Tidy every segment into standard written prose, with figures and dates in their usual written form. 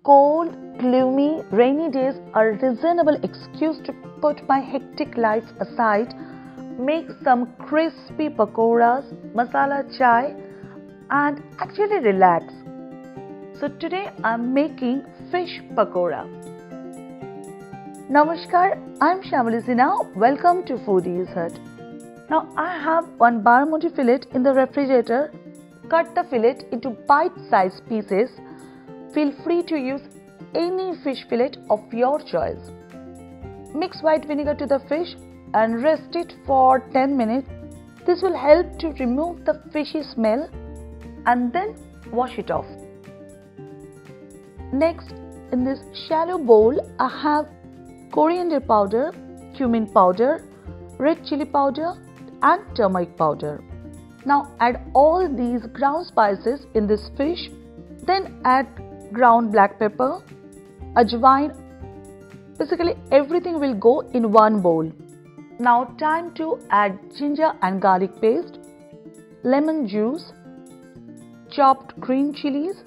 cold, gloomy, rainy days are a reasonable excuse to put my hectic life aside, make some crispy pakoras, masala chai, and actually relax. So today I'm making fish pakora. Namaskar, I'm Shamali Sinha. Welcome to Foodie's Hut. Now I have one Barramundi fillet in the refrigerator. Cut the fillet into bite-sized pieces. Feel free to use any fish fillet of your choice. Mix white vinegar to the fish and rest it for 10 minutes. This will help to remove the fishy smell and then wash it off. Next, in this shallow bowl, I have coriander powder, cumin powder, red chilli powder and turmeric powder. Now add all these ground spices in this fish. Then add ground black pepper, Ajwain. Basically everything will go in one bowl. Now time to add ginger and garlic paste, lemon juice, chopped green chilies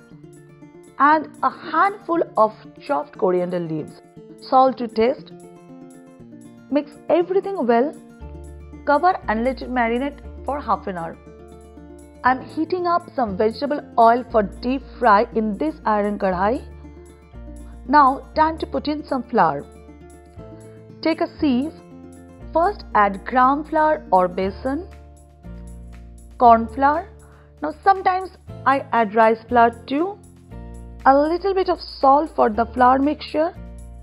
and a handful of chopped coriander leaves. Salt to taste. Mix everything well. Cover and let it marinate for half an hour. I'm heating up some vegetable oil for deep fry in this iron kadhai. Now time to put in some flour. Take a sieve. First add gram flour or besan, corn flour. Now sometimes I add rice flour too. A little bit of salt for the flour mixture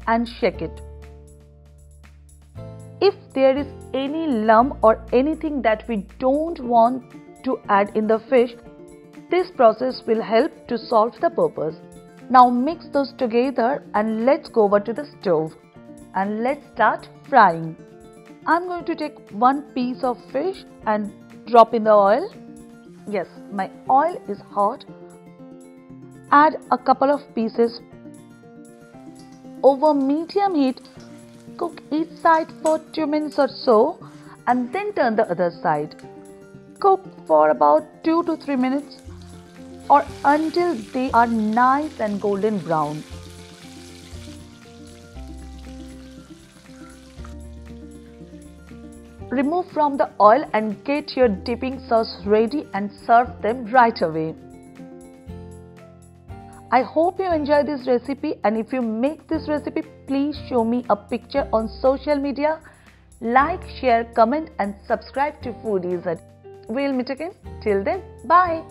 and shake it. If there is any lump or anything that we don't want to add in the fish, this process will help to solve the purpose. Now mix those together and let's go over to the stove and let's start frying. I'm going to take one piece of fish and drop in the oil. Yes, my oil is hot. Add a couple of pieces. Over medium heat, cook each side for 2 minutes or so and then turn the other side. Cook for about 2 to 3 minutes or until they are nice and golden brown. Remove from the oil and get your dipping sauce ready and serve them right away. I hope you enjoy this recipe, and if you make this recipe, please show me a picture on social media. Like, share, comment and subscribe to Foodie's Hut. We'll meet again. Till then, bye.